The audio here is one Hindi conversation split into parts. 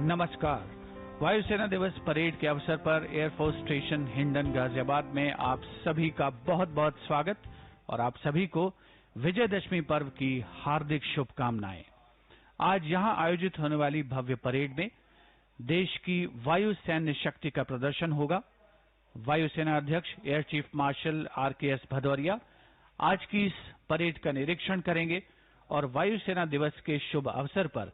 नमस्कार। वायुसेना दिवस परेड के अवसर पर एयरफोर्स स्टेशन हिंडन गाजियाबाद में आप सभी का बहुत बहुत स्वागत और आप सभी को विजयदशमी पर्व की हार्दिक शुभकामनाएं। आज यहां आयोजित होने वाली भव्य परेड में देश की वायु सैन्य शक्ति का प्रदर्शन होगा। वायुसेना अध्यक्ष air chief marshal RKS Bhadauria आज की इस परेड का निरीक्षण करेंगे और वायुसेना दिवस के शुभ अवसर पर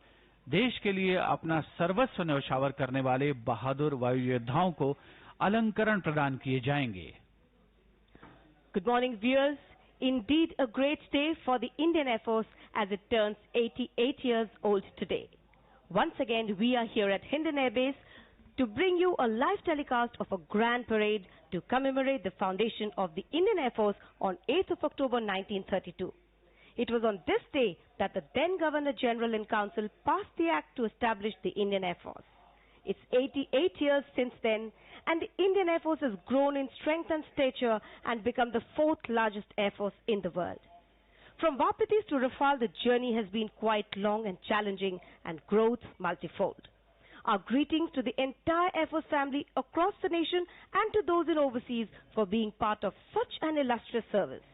देश के लिए अपना सर्वस्व न्यौछावर करने वाले बहादुर वायु योद्धाओं को अलंकरण प्रदान किए जाएंगे। Good morning, viewers. Indeed, a great day for the Indian Air Force as it turns 88 years old today. Once again, we are here at Hindon Air Base to bring you a live telecast of a grand parade to commemorate the foundation of the Indian Air Force on 8th of October 1932. It was on this day that the then Governor General in Council passed the act to establish the Indian Air Force. It's 88 years since then, and the Indian Air Force has grown in strength and stature and become the fourth largest air force in the world. From Vapatis to Rafale, the journey has been quite long and challenging, and growth multifold. Our greetings to the entire Air Force family across the nation and to those in overseas for being part of such an illustrious service.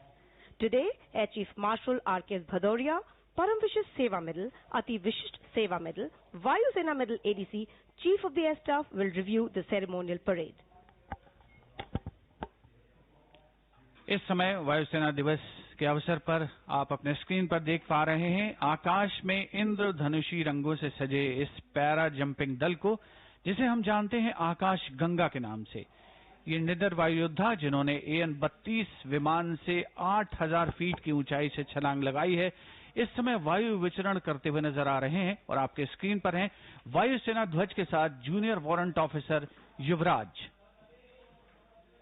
Today, Air Chief Marshal RKS Bhadauria, Param Vishisht Seva Medal, Ati Vishisht Seva Medal, Vayu Sena Medal ADC, Chief of the Air Staff will review the ceremonial parade. इस समय वायुसेना दिवस के अवसर पर आप अपने स्क्रीन पर देख पा रहे हैं आकाश में इंद्रधनुषी रंगों से सजे इस पैरा जंपिंग दल को, जिसे हम जानते हैं आकाश गंगा के नाम से। ये निडर वायु योद्धा जिन्होंने AN-32 विमान से 8000 फीट की ऊंचाई से छलांग लगाई है, इस समय वायु विचरण करते हुए नजर आ रहे हैं और आपके स्क्रीन पर हैं वायुसेना ध्वज के साथ जूनियर वारंट ऑफिसर युवराज।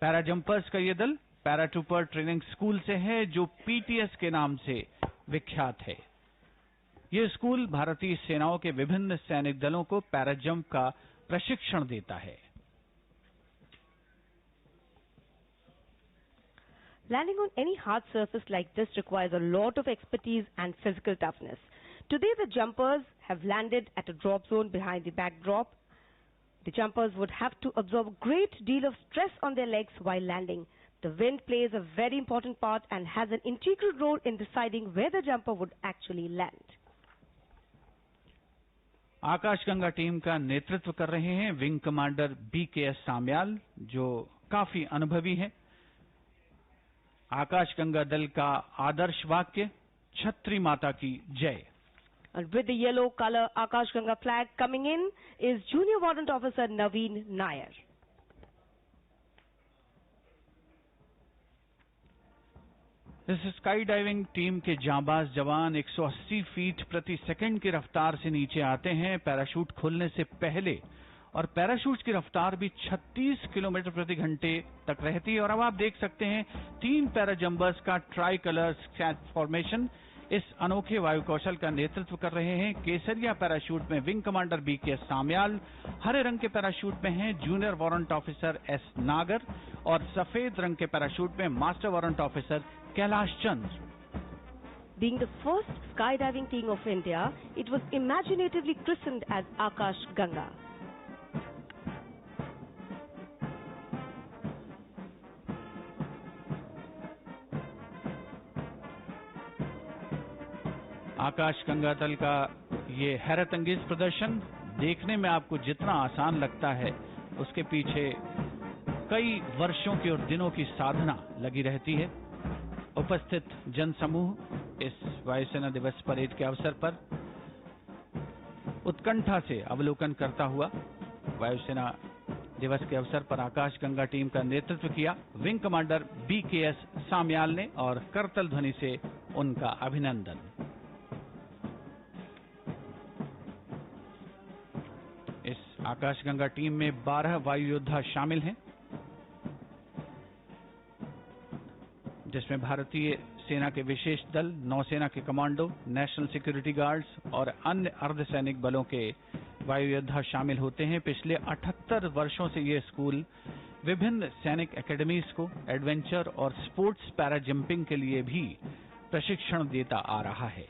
पैरा जंपर्स का ये दल पैराट्रूपर ट्रेनिंग स्कूल से है, जो PTS के नाम से विख्यात है। ये स्कूल भारतीय सेनाओं के विभिन्न सैनिक दलों को पैरा जंप का प्रशिक्षण देता है। Landing on any hard surface like this requires a lot of expertise and physical toughness. Today, the jumpers have landed at a drop zone behind the backdrop. The jumpers would have to absorb a great deal of stress on their legs while landing. The wind plays a very important part and has an integral role in deciding where the jumper would actually land. आकाशगंगा टीम का नेतृत्व कर रहे हैं विंग कमांडर BKS साम्याल, जो काफी अनुभवी हैं। आकाशगंगा दल का आदर्श वाक्य छत्री माता की जय। And with the yellow color Akashganga flag coming in is Junior Warrant Officer Naveen Nair. इस स्काई डाइविंग टीम के जांबाज जवान 180 फीट प्रति सेकंड की रफ्तार से नीचे आते हैं पैराशूट खोलने से पहले, और पैराशूट की रफ्तार भी 36 किलोमीटर प्रति घंटे तक रहती है। और अब आप देख सकते हैं 3 पैरा जंपर्स का ट्राई कलर स्कैच फॉर्मेशन इस अनोखे वायु कौशल का नेतृत्व कर रहे हैं। केसरिया पैराशूट में विंग कमांडर BKS साम्याल, हरे रंग के पैराशूट में हैं जूनियर वारंट ऑफिसर S नागर और सफेद रंग के पैराशूट में master warrant officer Kailash Chandra. Being the first skydiving team of India, it was imaginatively christened as Akash Ganga. आकाश गंगा दल का ये हैरत अंगेज प्रदर्शन देखने में आपको जितना आसान लगता है, उसके पीछे कई वर्षों की और दिनों की साधना लगी रहती है। उपस्थित जनसमूह इस वायुसेना दिवस परेड के अवसर पर उत्कंठा से अवलोकन करता हुआ वायुसेना दिवस के अवसर पर आकाश गंगा टीम का नेतृत्व किया विंग कमांडर BKS साम्याल ने, और करतल ध्वनि से उनका अभिनंदन। इस आकाशगंगा टीम में 12 वायु योद्धा शामिल हैं, जिसमें भारतीय सेना के विशेष दल, नौसेना के कमांडो, नेशनल सिक्योरिटी गार्ड्स और अन्य अर्धसैनिक बलों के वायु योद्धा शामिल होते हैं। पिछले 78 वर्षों से ये स्कूल विभिन्न सैनिक एकेडमीज को एडवेंचर और स्पोर्ट्स पैरा जंपिंग के लिए भी प्रशिक्षण देता आ रहा है।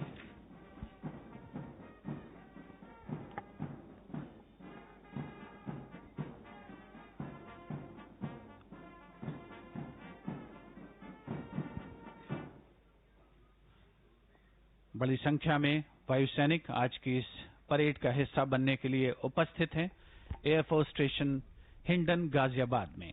बड़ी संख्या में वायु सैनिक आज की इस परेड का हिस्सा बनने के लिए उपस्थित हैं एयरफोर्स स्टेशन हिंडन गाजियाबाद में।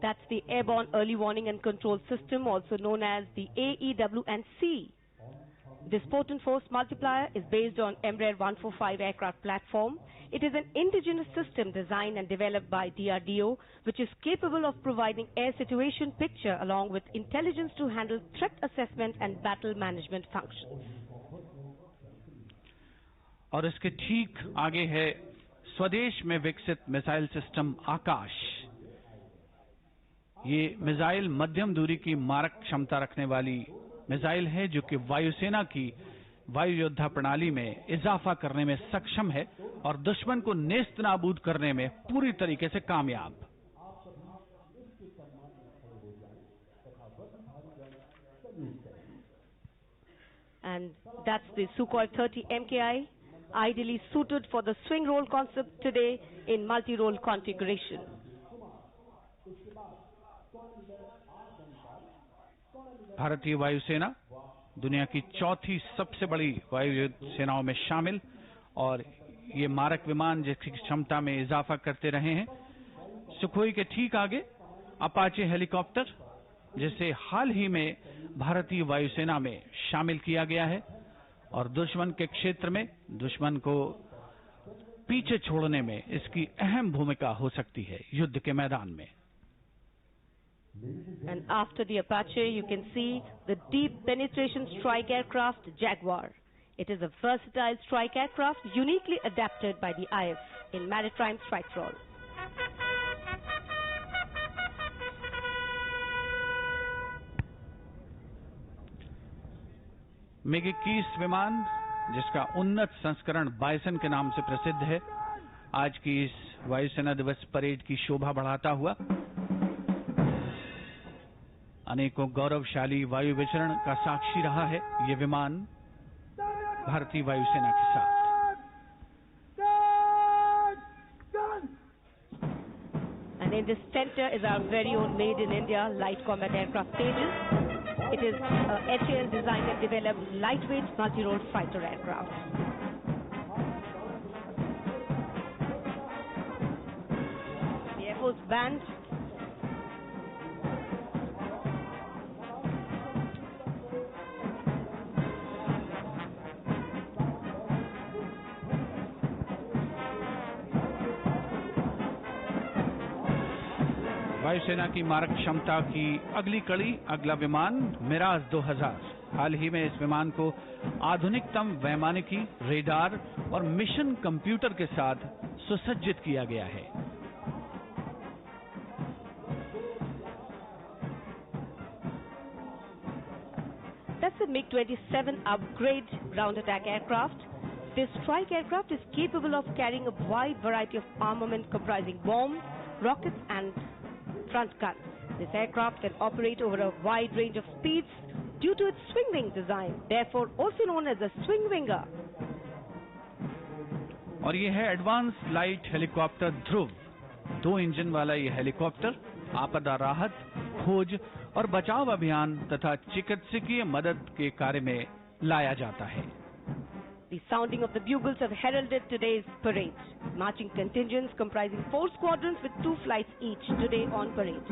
That's the Airborne Early Warning and Control System, also known as the AEW&C. This potent force multiplier is based on Embraer 145 aircraft platform. It is an indigenous system designed and developed by DRDO, which is capable of providing air situation picture along with intelligence to handle threat assessment and battle management functions. और इसके ठीक आगे है स्वदेश में विकसित मिसाइल सिस्टम आकाश। ये मिसाइल मध्यम दूरी की मारक क्षमता रखने वाली मिसाइल है जो कि वायुसेना की वायु योद्धा प्रणाली में इजाफा करने में सक्षम है और दुश्मन को नेस्त नाबूद करने में पूरी तरीके से कामयाब। And that's the Sukhoi 30 MKI, ideally suited for the swing roll concept today in multi-role configuration. भारतीय वायुसेना दुनिया की चौथी सबसे बड़ी वायु सेनाओं में शामिल और ये मारक विमान जिसकी क्षमता में इजाफा करते रहे हैं। सुखोई के ठीक आगे अपाचे हेलीकॉप्टर जिसे हाल ही में भारतीय वायुसेना में शामिल किया गया है और दुश्मन के क्षेत्र में दुश्मन को पीछे छोड़ने में इसकी अहम भूमिका हो सकती है युद्ध के मैदान में। And after the Apache, you can see the deep penetration strike aircraft Jaguar. It is a versatile strike aircraft uniquely adapted by the IF in maritime strike role. MiG-21 विमान जिसका उन्नत संस्करण बाइसन के नाम से प्रसिद्ध है, आज की इस वायुसेना दिवस परेड की शोभा बढ़ाता हुआ अनेकों गौरवशाली वायु विचरण का साक्षी रहा है ये विमान भारतीय वायुसेना के साथ। And in this center is our very own made in India light combat aircraft Tejas. It is a HAL designed and developed lightweight multi-role fighter aircraft. The Air Force Band. वायुसेना की मारक क्षमता की अगली कड़ी अगला विमान मिराज 2000। हाल ही में इस विमान को आधुनिकतम वैमानिकी रेडार और मिशन कंप्यूटर के साथ सुसज्जित किया गया है। That's a MiG-27 upgrade ground attack aircraft. This strike aircraft is capable of carrying a wide variety of armament comprising bombs, rockets and front guns. This aircraft can operate over a wide range of speeds due to its swing wing design, therefore also known as a swing winger. और ये है एडवांस लाइट हेलीकॉप्टर ध्रुव। 2 इंजन वाला ये हेलीकॉप्टर आपदा राहत, खोज और बचाव अभियान तथा चिकित्सकीय मदद के कार्य में लाया जाता है। The sounding of the bugles have heralded today's parade. Marching contingents comprising 4 squadrons with 2 flights each today on parade.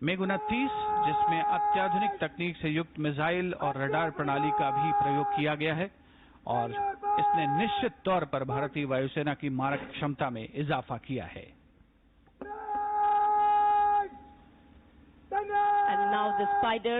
MiG-29 जिसमें अत्याधुनिक तकनीक से युक्त मिसाइल और रडार प्रणाली का भी प्रयोग किया गया है और इसने निश्चित तौर पर भारतीय वायुसेना की मारक क्षमता में इजाफा किया है। And now the Spider